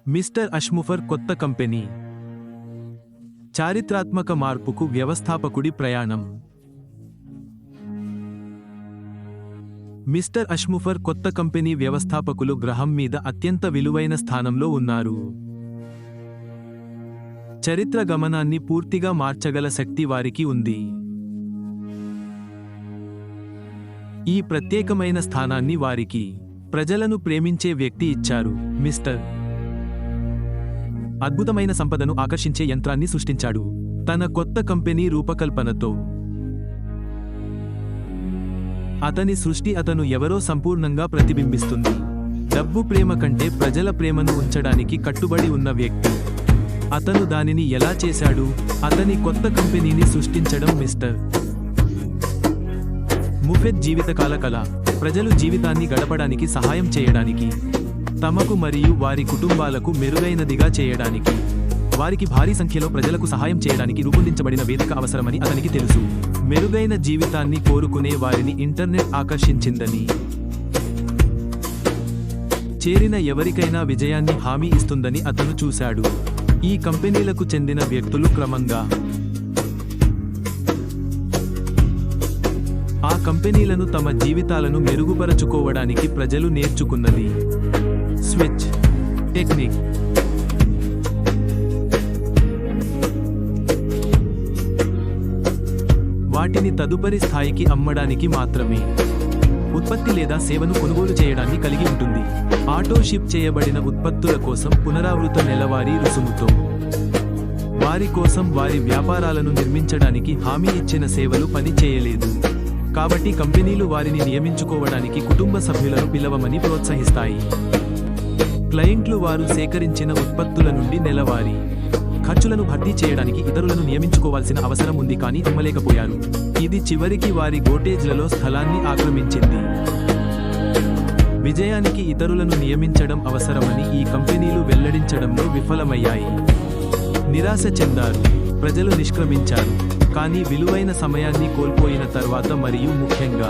Mister అష్ముఫర్ కొత్త company. చారిత్రాత్మక మార్పుకు వ్యవస్థాపకుడి ప్రయాణం. మిస్టర్ అష్ముఫర్ కొత్త కంపెనీ వ్యవస్థాపకులు గ్రహం మీద అత్యంత విలువైన స్థానంలో ఉన్నారు. చరిత్ర గమనాన్ని పూర్తిగా మార్చగల శక్తి వారికి ఉంది. ఈ ప్రత్యేకమైన స్థానాన్ని వారికి ప్రజలను ప్రేమించే వ్యక్తి ఇచ్చారు. మిస్టర్ అద్భుతమైన సంపదను ఆకర్షించే యంత్రాన్ని సృష్టించాడు. తన కొత్త కంపెనీ రూపకల్పనతో అతని సృష్టి అతను ఎవరో సంపూర్ణంగా ప్రతిబింబిస్తుంది. డబ్బు ప్రేమ కంటే ప్రజల ప్రేమను ఉంచడానికి కట్టుబడి ఉన్న వ్యక్తి. అతను దానిని ఎలా చేశాడు? అతని కొత్త కంపెనీని సృష్టించడం. మిస్టర్ ముఫెద్ జీవితకాల కళ. ప్రజలు జీవితాన్ని గడపడానికి సహాయం చేయడానికి, తమకు మరియు వారి కుటుంబాలకు మెరుగైనదిగా చేయడానికి, వారికి భారీ సంఖ్యలో ప్రజలకు సహాయం చేయడానికి రూపొందించబడిన వేదిక అవసరమని అతనికి తెలుసు. మెరుగైన జీవితాన్ని కోరుకునే వారిని ఇంటర్నెట్ ఆకర్షించిందని, చేరిన ఎవరికైనా విజయాన్ని హామీ ఇస్తుందని అతను చూశాడు. ఈ కంపెనీలకు చెందిన వ్యక్తులు క్రమంగా ఆ కంపెనీలను తమ జీవితాలను మెరుగుపరచుకోవడానికి ప్రజలు నేర్చుకున్నది. Switch technique. వాటిని తదుపరి స్థాయికి అమ్మడానికి మాత్రమే. ఉత్పత్తి లేదా సేవను కొనుగోలు చేయడాన్ని కలిగి ఉంటుంది. ఆటో షిప్ చేయబడిన ఉత్పత్తుల కోసం పునరావృత నెలవారీ రుసుముతో వారి కోసం వారి వ్యాపారాలను నిర్మించడానికి హామీ ఇచ్చిన సేవలు పని చేయలేదు. కాబట్టి కంపెనీలు వారిని నియమించుకోవడానికి కుటుంబ సభ్యులను పిలవమని ప్రోత్సహిస్తాయి. క్లయింట్లు వారు సేకరించిన ఉత్పత్తుల నుండి నెలవారీ ఖర్చులను భర్తీ చేయడానికి ఇతరులను నియమించుకోవాల్సిన అవసరం ఉంది, కానీ అమ్మలేకపోయారు. ఇది చివరికి వారి గోటేజ్లలో స్థలాన్ని ఆక్రమించింది. విజయానికి ఇతరులను నియమించడం అవసరమని ఈ కంపెనీలు వెల్లడించడంలో విఫలమయ్యాయి. నిరాశ చెందారు. ప్రజలు నిష్క్రమించారు. కానీ విలువైన సమయాన్ని కోల్పోయిన తర్వాత మరియు ముఖ్యంగా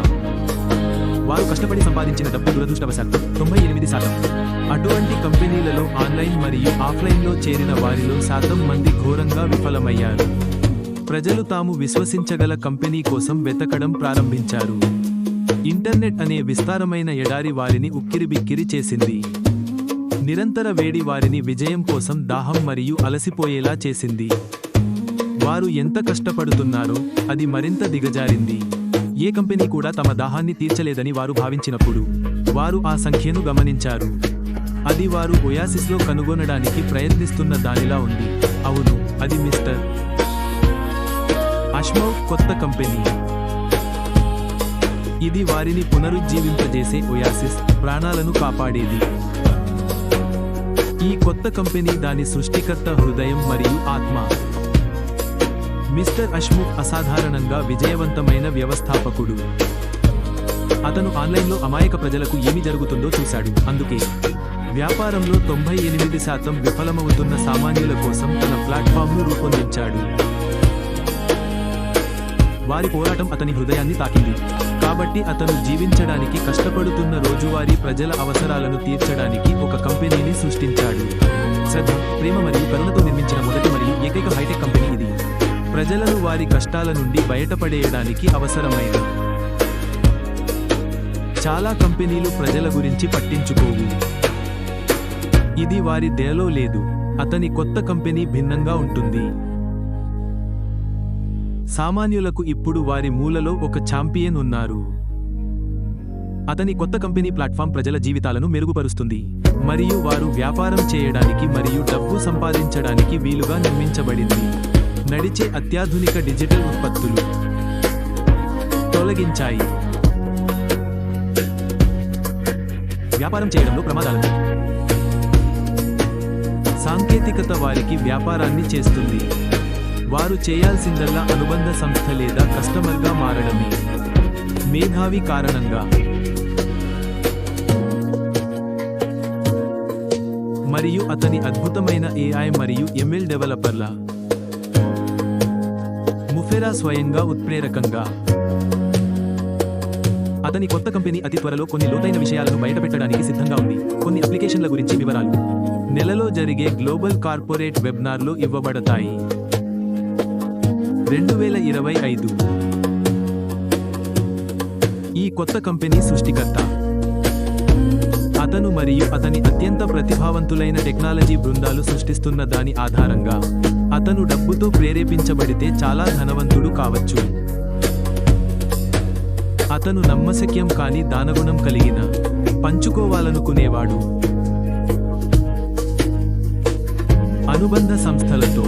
వారు కష్టపడి సంపాదించిన డబ్బు దురదృష్టవశాత్తు 98%. అటువంటి కంపెనీలలో ఆన్లైన్ మరియు ఆఫ్లైన్లో చేరిన వారిలో శాతం మంది ఘోరంగా విఫలమయ్యారు. ప్రజలు తాము విశ్వసించగల కంపెనీ కోసం వెతకడం ప్రారంభించారు. ఇంటర్నెట్ అనే విస్తారమైన ఎడారి వారిని ఉక్కిరిబిక్కిరి చేసింది. నిరంతర వేడి వారిని విజయం కోసం దాహం మరియు అలసిపోయేలా చేసింది. వారు ఎంత కష్టపడుతున్నారో అది మరింత దిగజారింది. ఏ కంపెనీ కూడా తమ దాహాన్ని తీర్చలేదని వారు భావించినప్పుడు వారు ఆ సంఖ్యను గమనించారు. అది వారు ఒయాసిస్లో కనుగొనడానికి ప్రయత్నిస్తున్న దానిలా ఉంది. అవును, అది మిస్టర్ అష్మౌఫ్ కొత్త కంపెనీ. ఇది వారిని పునరుజ్జీవింపజేసే ఒయాసిస్, ప్రాణాలను కాపాడేది. ఈ కొత్త కంపెనీ దాని సృష్టికర్త హృదయం మరియు ఆత్మ. మిస్టర్ అష్ముఫ్ అసాధారణంగా విజయవంతమైన వ్యవస్థాపకుడు. అతను ఆన్లైన్లో అమాయక ప్రజలకు ఏమి జరుగుతుందో చూశాడు. అందుకే వ్యాపారంలో 98% విఫలమవుతున్న సామాన్యుల కోసం తన ప్లాట్ఫామ్ను రూపొందించాడు. వారి పోరాటం అతని హృదయాన్ని తాకింది. కాబట్టి అతను జీవించడానికి కష్టపడుతున్న రోజువారీ ప్రజల అవసరాలను తీర్చడానికి ఒక కంపెనీని సృష్టించాడు. శ్రద్ధ, ప్రేమ మరియు కరుణతో నిర్మించిన మొదటి మరియు ఏకైక హైటెక్ కంపెనీ ఇది. ప్రజలను వారి కష్టాల నుండి బయటపడేయడానికి అవసరమైన చాలా కంపెనీలు ప్రజల గురించి పట్టించుకోవు. ఇది వారి దయలో లేదు. అతని కొత్త కంపెనీ భిన్నంగా ఉంటుంది. సామాన్యులకు ఇప్పుడు వారి మూలలో ఒక ఛాంపియన్ ఉన్నారు. అతని కొత్త కంపెనీ ప్లాట్ఫామ్ ప్రజల జీవితాలను మెరుగుపరుస్తుంది మరియు వారు వ్యాపారం చేయడానికి మరియు డబ్బు సంపాదించడానికి వీలుగా నిర్మించబడింది. నడిచే అత్యాధునిక డిజిటల్ ఉత్పత్తులు తొలగించాయి వ్యాపారం చేయడంలో ప్రమాదాలను. సాంకేతికత వారికి వ్యాపారాన్ని చేస్తుంది. వారు చేయాల్సిందల్లా అనుబంధ సంస్థ లేదా కస్టమర్గా మారడమే. మేధావి కారణంగా మరియు అతని అద్భుతమైన AI మరియు ML డెవలపర్ల ముఫెరా స్వయంగా ఉత్ప్రేరకంగా. అతని కొత్త కంపెనీ అతి త్వరలో కొన్ని లోతైన విషయాలను బయటపెట్టడానికి సిద్ధంగా ఉంది. కొన్ని అప్లికేషన్ల గురించి వివరాలు. నెలలో జరిగే గ్లోబల్ కార్పొరేట్ వెబినార్లు ఇవ్వబడతాయి. 2025 ఈ కొత్త కంపెనీ సృష్టికర్త అతను మరియు అతని అత్యంత ప్రతిభావంతులైన టెక్నాలజీ బృందాలు సృష్టిస్తున్న దాని ఆధారంగా అతను డబ్బుతో ప్రేరేపించబడితే చాలా ధనవంతుడు కావచ్చు. అతను నమ్మశక్యం కాని దానగుణం కలిగిన పంచుకోవాలనుకునేవాడు. అనుబంధ సంస్థలతో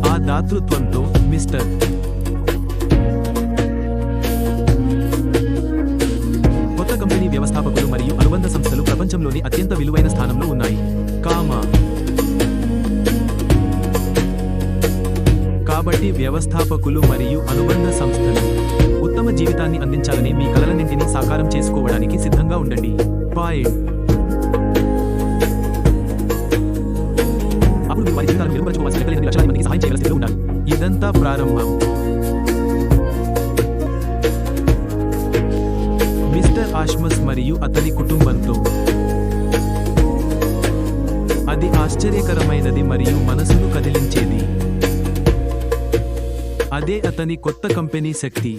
ఆ దాతృత్వంతో మిస్టర్ కొత్త కంపెనీ వ్యవస్థాపకులు మరియు అనుబంధ సంస్థలు ప్రపంచంలోని అత్యంత విలువైన స్థానంలో ఉన్నాయి. కాబట్టి వ్యవస్థాపకులు మరియు అనుబంధ సంస్థలు ఉత్తమ జీవితాన్ని అందించాలని మీ కలలన్నింటినీ సాకారం చేసుకోవడానికి సిద్ధంగా ఉండండి. అప్పుడు మీరు వారి జీవితాలను మెరుగుపరచుకోవాల్సిన లెక్కలేని లక్షలాది మందికి సహాయం చేయగల స్థితిలో ఉండాలి. ఇదంతా ప్రారంభం. మిస్టర్ ఆష్మస్ మరియు అతని కుటుంబంతో అది ఆశ్చర్యకరమైనది మరియు మనసును కదిలించేది. అదే అతని కొత్త కంపెనీ శక్తి.